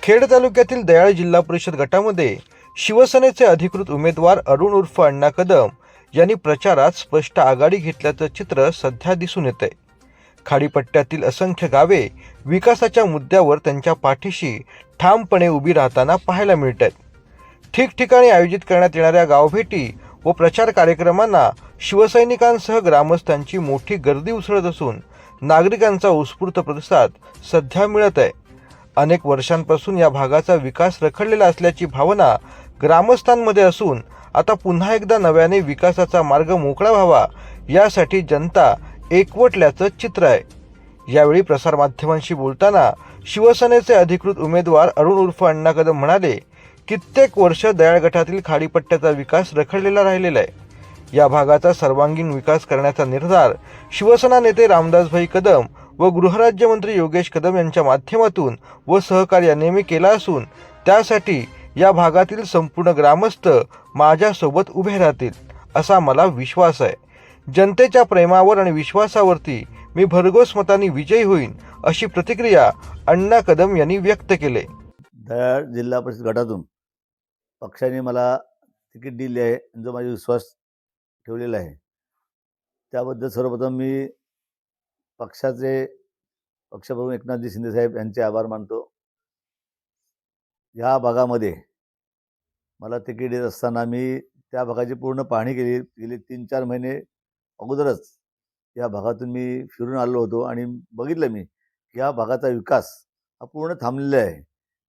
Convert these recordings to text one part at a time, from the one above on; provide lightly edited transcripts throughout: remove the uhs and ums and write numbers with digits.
खेड तालुक्यातील दयाळ जिल्हा परिषद गटामध्ये शिवसेनेचे अधिकृत उमेदवार अरुण उर्फ अण्णा कदम यांनी प्रचारात स्पष्ट आघाडी घेतल्याचं चित्र सध्या दिसून येतंय। खाडीपट्ट्यातील असंख्य गावे विकासाच्या मुद्द्यावर त्यांच्या पाठीशी ठामपणे उभी राहताना पाहायला मिळतात। ठिकठिकाणी आयोजित करण्यात येणाऱ्या गावभेटी व प्रचार कार्यक्रमांना शिवसैनिकांसह ग्रामस्थांची मोठी गर्दी उसळत असून नागरिकांचा उत्स्फूर्त प्रतिसाद सध्या मिळत आहे। अनेक वर्षांपासून या भागाचा विकास रखडलेला असल्याची भावना ग्रामस्थांमध्ये असून आता पुन्हा एकदा नव्याने विकासाचा मार्ग मोकळा व्हावा यासाठी जनता एकवटल्याचं चित्र आहे। यावेळी प्रसारमाध्यमांशी बोलताना शिवसेनेचे अधिकृत उमेदवार अरुण उर्फ अण्णा कदम म्हणाले, कित्येक वर्ष दयाळ गटातील खाडीपट्ट्याचा विकास रखडलेला राहिलेला आहे। या भागाचा सर्वांगीण विकास करण्याचा निर्धार शिवसेना नेते रामदासभाई कदम व गृहराज्यमंत्री योगेश कदम यांच्या माध्यमातून व सहकार्याने मी केला असून त्यासाठी या भागातील संपूर्ण ग्रामस्थ माझ्यासोबत उभे राहतील असा मला विश्वास आहे। जनतेच्या प्रेमावर आणि विश्वासावरती मी भरघोस मतांनी विजयी होईन अशी प्रतिक्रिया अण्णा कदम यांनी व्यक्त केली। दयाळ जिल्हा परिषद गटातून पक्षाने मला तिकीट दिले आहे आणि जो माझा विश्वास ठेवलेला आहे त्याबद्दल सर्वप्रथम मी पक्षप्रमुख एकनाथजी शिंदे साहेब यांचे आभार मानतो। या भागामध्ये मला तिकीट देत असताना मी त्या भागाची पूर्ण पाहणी केली। गेले 3-4 महिने अगोदरच या भागातून मी फिरून आलो होतो आणि बघितलं मी की या भागाचा विकास हा पूर्ण थांबलेला आहे।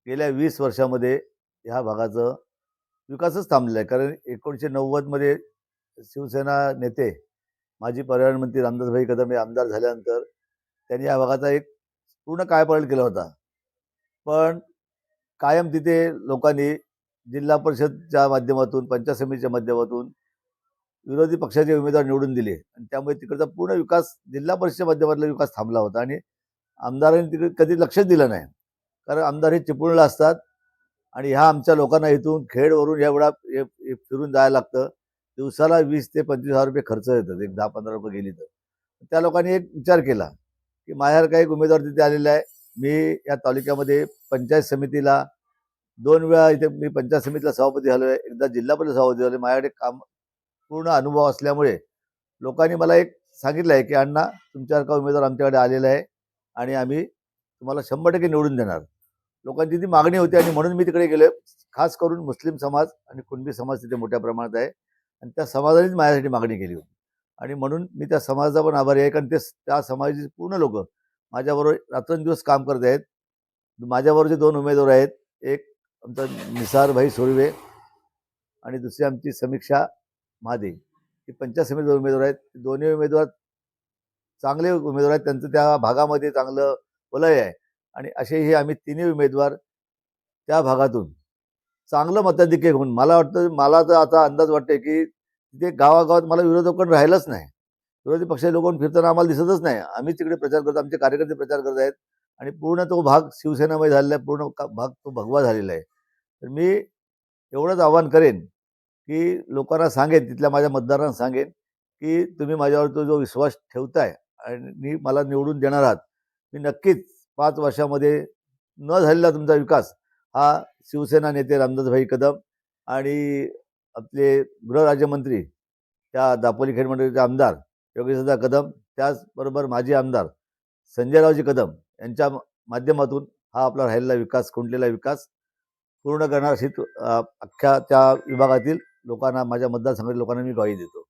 गेल्या 20 वर्षामध्ये ह्या भागाचा विकासच थांबलेला आहे। कारण 1990 मध्ये शिवसेना नेते माजी पर्यावरण मंत्री रामदासभाई कदम हे आमदार झाल्यानंतर त्यांनी या भागाचा एक पूर्ण कायापालट केला होता। पण कायम तिथे लोकांनी जिल्हा परिषदच्या माध्यमातून, पंचायत समितीच्या माध्यमातून विरोधी पक्षाचे उमेदवार निवडून दिले आणि त्यामुळे तिकडचा पूर्ण विकास जिल्हा परिषदेच्या माध्यमातला विकास थांबला होता आणि आमदारांनी तिकडे कधी लक्षच दिलं नाही। कारण आमदार हे चिपळूणला असतात आणि ह्या आमच्या लोकांना इथून खेडवरून एवढा फिरून जायला लागतं। दिवसाला 20 ते 25 हजार रुपये खर्च येतात, एक 10-15 रुपये गेली तर। त्या लोकांनी एक विचार केला की माझ्यासारखा एक उमेदवार तिथे आलेला आहे। मी या तालुक्यामध्ये पंचायत समितीला 2 वेळा इथे मी पंचायत समितीला सभापती झालो आहे, एकदा जिल्हा परिषद सभापती झालो। माझ्याकडे काम पूर्ण अनुभव असल्यामुळे लोकांनी मला एक सांगितलं आहे की अण्णा तुमच्यासारखा उमेदवार आमच्याकडे आलेला आहे आणि आम्ही तुम्हाला 100% निवडून देणार। लोकांची ती मागणी होती आणि म्हणून मी तिकडे गेलो। खास करून मुस्लिम समाज आणि कुणबी समाज तिथे मोठ्या प्रमाणात आहे आणि त्या समाजानेच माझ्यासाठी मागणी केली होती आणि म्हणून मी त्या समाजाचा पण आभारी आहे। कारण त्या समाजाची पूर्ण लोक माझ्याबरोबर रात्रंदिवस काम करत आहेत। माझ्याबरोबरचे 2 उमेदवार आहेत, एक आमचा निसारभाई सोळवे आणि दुसरी आमची समीक्षा महादे, ही पंचायत समितीचे उमेदवार आहेत। दोन्ही उमेदवार चांगले उमेदवार आहेत, त्यांचं त्या भागामध्ये चांगलं वलय आहे आणि असेही आम्ही 3 उमेदवार त्या भागातून चांगलं मताधिक्य घेऊन मला तर आता अंदाज वाटते की तिथे गावागावात मला विरोधक कोण राहिलंच नाही। विरोधी पक्षाचे लोक फिरताना आम्हाला दिसतच नाही। आम्ही तिकडे प्रचार करतो, आमचे कार्यकर्ते प्रचार करत आहेत आणि पूर्ण तो भाग शिवसेनामय झालेला आहे, पूर्ण भाग तो भगवा झालेला आहे। तर मी एवढंच आवाहन करेन की लोकांना सांगेन, तिथल्या माझ्या मतदारांना सांगेन की तुम्ही माझ्यावर तो जो विश्वास ठेवताय आणि मला निवडून देणार आहात, मी नक्कीच 5 वर्षामध्ये न झालेला तुमचा विकास हा शिवसेना नेते रामदासभाई कदम आणि आपले गृहराज्यमंत्री त्या दापोली खेड मंडळाचे आमदार योगेशदा कदम, त्याचबरोबर माजी आमदार संजयरावजी कदम यांच्या माध्यमातून हा आपला राहिलेला विकास, खुंटलेला विकास पूर्ण करणार अशी अख्ख्या त्या विभागातील लोकांना, माझ्या मतदारसंघातील लोकांना मी ग्वाही देतो।